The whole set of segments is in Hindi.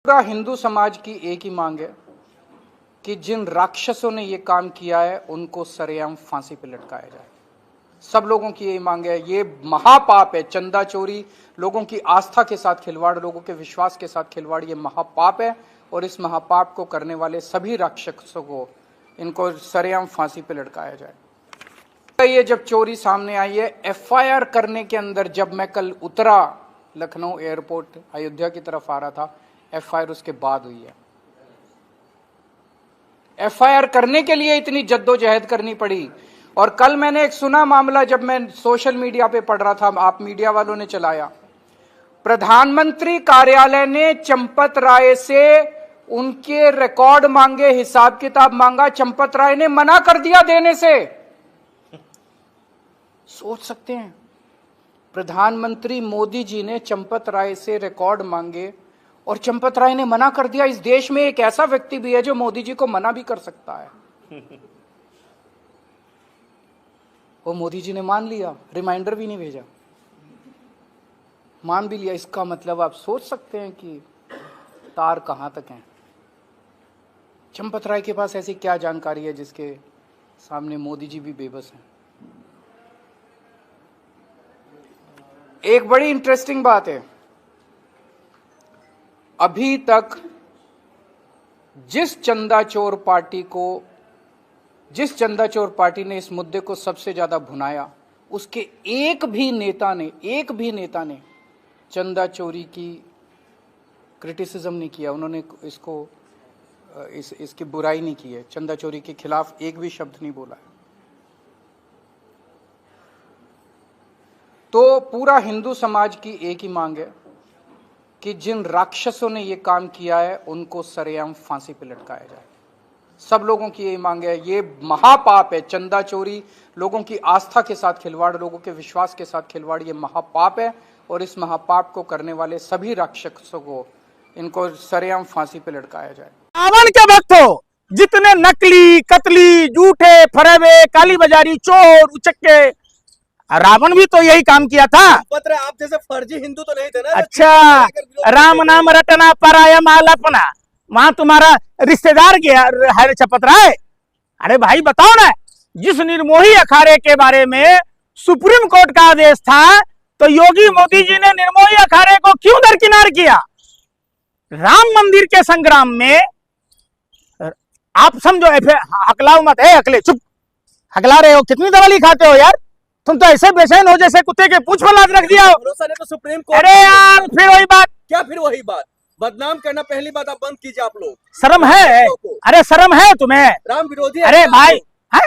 पूरा हिंदू समाज की एक ही मांग है कि जिन राक्षसों ने ये काम किया है उनको सरेआम फांसी पर लटकाया जाए। सब लोगों की यही मांग है। ये महापाप है, चंदा चोरी, लोगों की आस्था के साथ खिलवाड़, लोगों के विश्वास के साथ खिलवाड़, ये महापाप है। और इस महापाप को करने वाले सभी राक्षसों को इनको सरेआम फांसी पर लटकाया जाए। ये जब चोरी सामने आई है, एफआईआर करने के अंदर, जब मैं कल उतरा लखनऊ एयरपोर्ट अयोध्या की तरफ आ रहा था, एफआईआर उसके बाद हुई है। एफआईआर करने के लिए इतनी जद्दोजहद करनी पड़ी। और कल मैंने एक सुना मामला, जब मैं सोशल मीडिया पे पढ़ रहा था, आप मीडिया वालों ने चलाया, प्रधानमंत्री कार्यालय ने चंपत राय से उनके रिकॉर्ड मांगे, हिसाब किताब मांगा, चंपत राय ने मना कर दिया देने से। सोच सकते हैं, प्रधानमंत्री मोदी जी ने चंपत राय से रिकॉर्ड मांगे और चंपत राय ने मना कर दिया। इस देश में एक ऐसा व्यक्ति भी है जो मोदी जी को मना भी कर सकता है। वो मोदी जी ने मान लिया, रिमाइंडर भी नहीं भेजा, मान भी लिया। इसका मतलब आप सोच सकते हैं कि तार कहां तक हैं। चंपत राय के पास ऐसी क्या जानकारी है जिसके सामने मोदी जी भी बेबस हैं। एक बड़ी इंटरेस्टिंग बात है, अभी तक जिस चंदा चोर पार्टी ने इस मुद्दे को सबसे ज्यादा भुनाया, उसके एक भी नेता ने चंदा चोरी की क्रिटिसिज्म नहीं किया। उन्होंने इसकी बुराई नहीं की है, चंदा चोरी के खिलाफ एक भी शब्द नहीं बोला है। तो पूरा हिंदू समाज की एक ही मांग है कि जिन राक्षसों ने ये काम किया है उनको सरेआम फांसी पर लटकाया जाए। सब लोगों की यही मांग है। ये महापाप है, चंदा चोरी, लोगों की आस्था के साथ खिलवाड़, लोगों के विश्वास के साथ खिलवाड़, ये महापाप है। और इस महापाप को करने वाले सभी राक्षसों को इनको सरेआम फांसी पर लटकाया जाए। रावण के भक्त हो, जितने नकली, कतली, झूठे, फरेबे, काली बाजारी, चोर, उचक्के, रावण भी तो यही काम किया था। पत्र आप जैसे फर्जी हिंदू तो नहीं थे ना। अच्छा, राम नाम रटना पराया मालपना, वहां तुम्हारा रिश्तेदार गया है चपत राय। अरे भाई बताओ ना, जिस निर्मोही अखाड़े के बारे में सुप्रीम कोर्ट का आदेश था, तो योगी मोदी जी ने निर्मोही अखाड़े को क्यों दरकिनार किया? राम मंदिर के संग्राम में आप समझो, हकलाओ मत है, हकले चुप, हकला रहे हो, कितनी दवाली खाते हो यार तुम तो, ऐसे बेचैन हो जैसे कुत्ते के पूंछ पर लात रख दिया हो। भरोसा नहीं तो सुप्रीम कोर्ट। अरे यार फिर वही बात, क्या फिर वही बात? बदनाम करना पहली बात आप बंद कीजिए। आप लोग शर्म है? अरे शर्म है तुम्हें? राम विरोधी। अरे भाई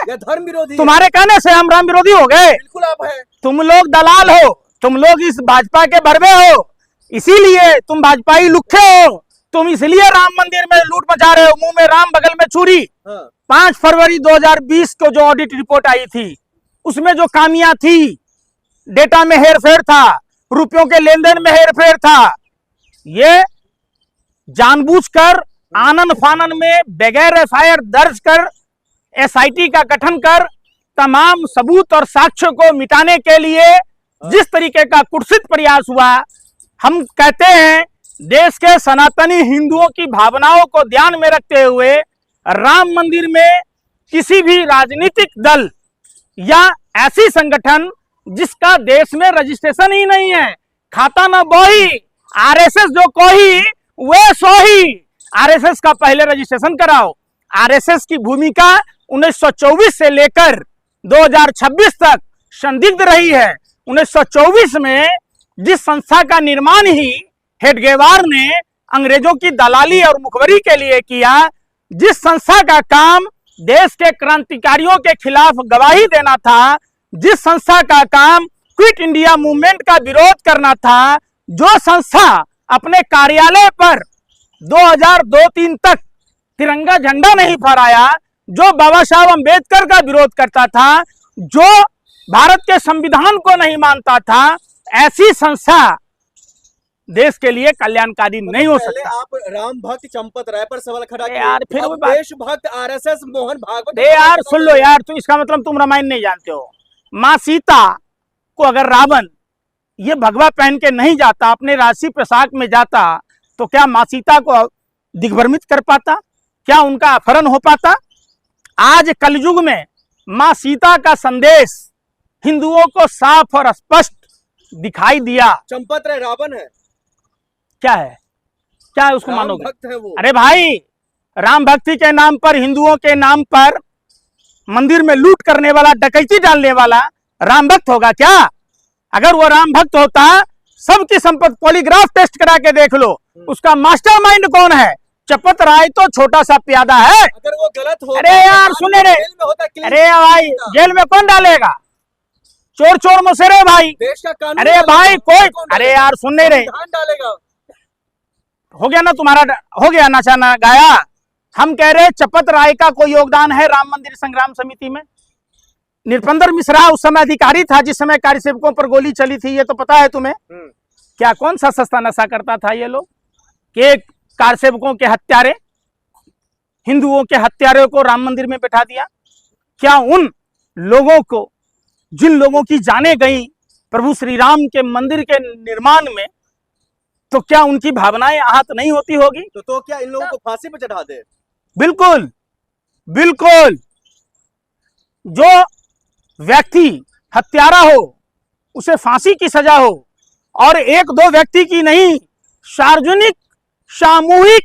या धर्म विरोधी? तुम्हारे कहने से हम राम विरोधी हो गए? बिल्कुल आप है। तुम लोग दलाल हो, तुम लोग इस भाजपा के भरवे हो, इसीलिए तुम भाजपाई लुक्खे हो। तुम इसलिए राम मंदिर में लूट मचा रहे हो, मुंह में राम बगल में छुरी। 5 फरवरी 2020 को जो ऑडिट रिपोर्ट आई थी, उसमें जो खामियां थी, डेटा में हेरफेर था, रुपयों के लेन देन में हेरफेर था, ये जानबूझकर आनन फानन में बगैर एफआईआर दर्ज कर एसआईटी का गठन कर तमाम सबूत और साक्ष्यों को मिटाने के लिए जिस तरीके का कुत्सित प्रयास हुआ, हम कहते हैं देश के सनातनी हिंदुओं की भावनाओं को ध्यान में रखते हुए राम मंदिर में किसी भी राजनीतिक दल या ऐसी संगठन जिसका देश में रजिस्ट्रेशन ही नहीं है, खाता न बोही, आरएसएस जो कोई वे सोही, आरएसएस का पहले रजिस्ट्रेशन कराओ। आरएसएस की भूमिका 1924 से लेकर 2026 तक संदिग्ध रही है। 1924 में जिस संस्था का निर्माण ही हेडगेवार ने अंग्रेजों की दलाली और मुखबरी के लिए किया, जिस संस्था का काम देश के क्रांतिकारियों के खिलाफ गवाही देना था, जिस संस्था का काम क्विट इंडिया मूवमेंट का विरोध करना था, जो संस्था अपने कार्यालय पर 2002-3 तक तिरंगा झंडा नहीं फहराया, जो बाबा साहब अंबेडकर का विरोध करता था, जो भारत के संविधान को नहीं मानता था, ऐसी संस्था देश के लिए कल्याणकारी नहीं हो सकता। आप राम भक्त चंपत राय पर सवाल खड़ा किए यार, फिर अब देश भक्त आरएसएस मोहन भागवत। यार सुन लो यार, तो इसका मतलब तुम रामायण नहीं जानते हो। माँ सीता को अगर रावण ये भगवा पहन के नहीं जाता, अपने राशि पोशाक में जाता, तो क्या मां सीता को दिग्भ्रमित कर पाता? क्या उनका अपहरण हो पाता? आज कलयुग में मां सीता का संदेश हिंदुओं को साफ और स्पष्ट दिखाई दिया। चंपत राय रावण है, क्या है? क्या है उसको राम मानोगे? भक्त है वो। अरे भाई, राम भक्ति के नाम पर, हिंदुओं के नाम पर मंदिर में लूट करने वाला, डकैती डालने वाला राम भक्त होगा क्या? अगर वो राम भक्त होता, सबकी संपत्ति पॉलीग्राफ टेस्ट करा के देख लो, उसका मास्टरमाइंड कौन है? चपत राय तो छोटा सा प्यादा है। अगर वो गलत हो, अरे यार सुने रे, जेल में होता, क्लीन अरे भाई जेल में कौन डालेगा? चोर चोर मुसेरे भाई। देश का कानून अरे भाई कोई, कौन अरे डालेगा? यार सुन नहीं रहे, संविधान डालेगा। हो गया ना तुम्हारा, हो गया नाचाना गाया। हम कह रहे चपत राय का कोई योगदान है राम मंदिर संग्राम समिति में? नृपेंद्र मिश्रा उस समय अधिकारी था जिस समय कार्यसेवकों पर गोली चली थी, ये तो पता है तुम्हें। क्या कौन सा सस्ता नशा करता था ये लोग कि कार्यसेवकों के हत्यारे, हिंदुओं के हत्यारे को राम मंदिर में बैठा दिया? क्या उन लोगों को, जिन लोगों की जाने गई प्रभु श्री राम के मंदिर के निर्माण में, तो क्या उनकी भावनाएं आहत नहीं होती होगी? तो क्या इन लोगों को फांसी पे चढ़ा दे? बिल्कुल बिल्कुल। जो व्यक्ति हत्यारा हो उसे फांसी की सजा हो, और एक दो व्यक्ति की नहीं, सार्वजनिक सामूहिक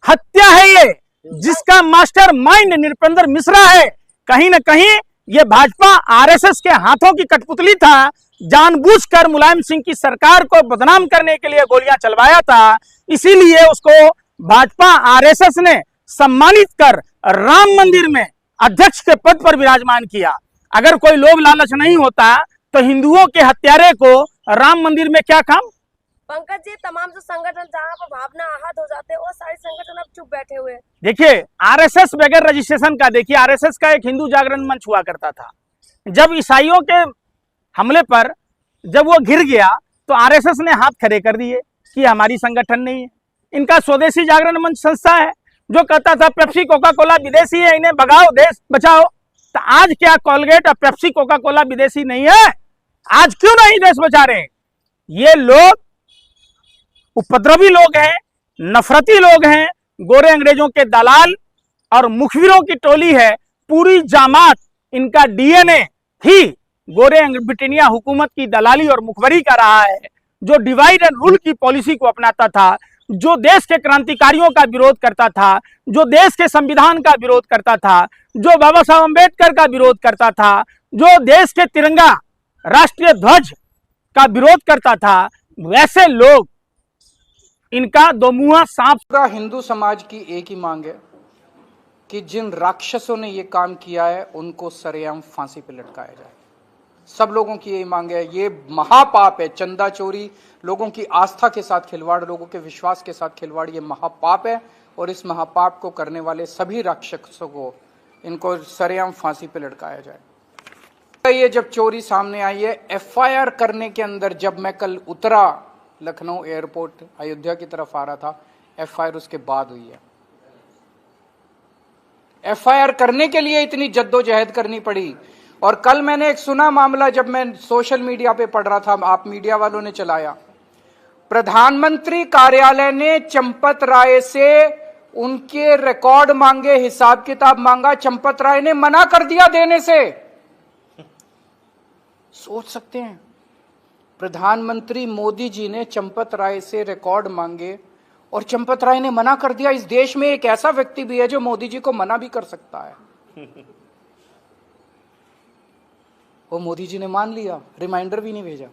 हत्या है ये, जिसका मास्टरमाइंड नृपेंद्र मिश्रा है। कहीं ना कहीं ये भाजपा आरएसएस के हाथों की कठपुतली था, जानबूझकर मुलायम सिंह की सरकार को बदनाम करने के लिए गोलियां चलवाया था। इसीलिए उसको भाजपा आरएसएस ने सम्मानित कर राम मंदिर में अध्यक्ष के पद पर विराजमान किया। अगर कोई लोभ लालच नहीं होता तो हिंदुओं के हत्यारे को राम मंदिर में क्या काम? पंकज जी, तमाम जो संगठन जहाँ पर भावना आहत हो जाते हैं वो सारे संगठन अब चुप बैठे हुए हैं। देखिए आरएसएस बगैर रजिस्ट्रेशन का, देखिए आरएसएस का एक हिंदू जागरण मंच हुआ करता था। जब ईसाइयों के हमले पर जब वो घिर गया तो आरएसएस ने हाथ खड़े कर दिए कि हमारी संगठन नहीं है। इनका स्वदेशी जागरण मंच संस्था है जो कहता था पेप्सी कोका कोला विदेशी है, इन्हें भगाओ देश बचाओ। तो आज क्या कोलगेट और पेप्सी कोका कोला विदेशी नहीं है? आज क्यों नहीं देश बचा रहे? ये लोग उपद्रवी लोग हैं, नफरती लोग हैं, गोरे अंग्रेजों के दलाल और मुखबिरों की टोली है। पूरी जामात, इनका डीएनए ही गोरे ब्रिटेनिया हुकूमत की दलाली और मुखबरी का रहा है, जो डिवाइड एंड रूल की पॉलिसी को अपनाता था, जो देश के क्रांतिकारियों का विरोध करता था, जो देश के संविधान का विरोध करता था, जो बाबा साहब अम्बेडकर का विरोध करता था, जो देश के तिरंगा राष्ट्रीय ध्वज का विरोध करता था। वैसे लोग, इनका दो मुंहा सांप। पूरा हिंदू समाज की एक ही मांग है कि जिन राक्षसों ने ये काम किया है उनको सरेआम फांसी पे लटकाया जाए। सब लोगों की यही मांग है। ये महापाप है, चंदा चोरी, लोगों की आस्था के साथ खिलवाड़, लोगों के विश्वास के साथ खिलवाड़, ये महापाप है। और इस महापाप को करने वाले सभी राक्षसों को, इनको सरेआम फांसी पे लटकाया जाए। ये जब चोरी सामने आई है, एफआईआर करने के अंदर, जब मैं कल उतरा लखनऊ एयरपोर्ट अयोध्या की तरफ आ रहा था, एफआईआर उसके बाद हुई है। एफआईआर करने के लिए इतनी जद्दोजहद करनी पड़ी। और कल मैंने एक सुना मामला, जब मैं सोशल मीडिया पे पढ़ रहा था, आप मीडिया वालों ने चलाया, प्रधानमंत्री कार्यालय ने चंपत राय से उनके रिकॉर्ड मांगे, हिसाब किताब मांगा, चंपत राय ने मना कर दिया देने से। सोच सकते हैं, प्रधानमंत्री मोदी जी ने चंपत राय से रिकॉर्ड मांगे और चंपत राय ने मना कर दिया। इस देश में एक ऐसा व्यक्ति भी है जो मोदी जी को मना भी कर सकता है। वो मोदी जी ने मान लिया, रिमाइंडर भी नहीं भेजा,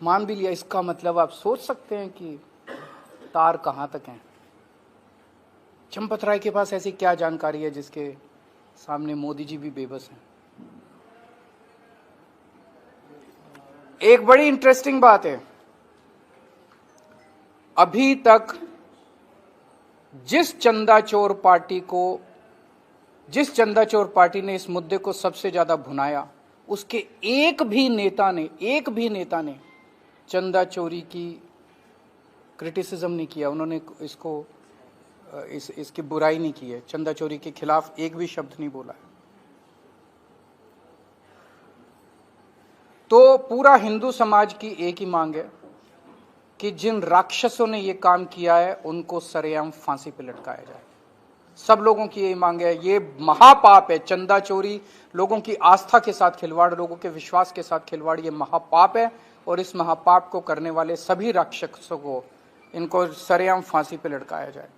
मान भी लिया। इसका मतलब आप सोच सकते हैं कि तार कहां तक हैं। चंपत राय के पास ऐसी क्या जानकारी है जिसके सामने मोदी जी भी बेबस हैं। एक बड़ी इंटरेस्टिंग बात है, अभी तक जिस चंदा चोर पार्टी ने इस मुद्दे को सबसे ज्यादा भुनाया, उसके एक भी नेता ने चंदा चोरी की क्रिटिसिज्म नहीं किया। उन्होंने इसकी बुराई नहीं की है, चंदा चोरी के खिलाफ एक भी शब्द नहीं बोला है। तो पूरा हिंदू समाज की एक ही मांग है कि जिन राक्षसों ने ये काम किया है उनको सरेआम फांसी पे लटकाया जाए। सब लोगों की यही मांग है। ये महापाप है, चंदा चोरी, लोगों की आस्था के साथ खिलवाड़, लोगों के विश्वास के साथ खिलवाड़, ये महापाप है। और इस महापाप को करने वाले सभी राक्षसों को इनको सरेआम फांसी पे लटकाया जाए।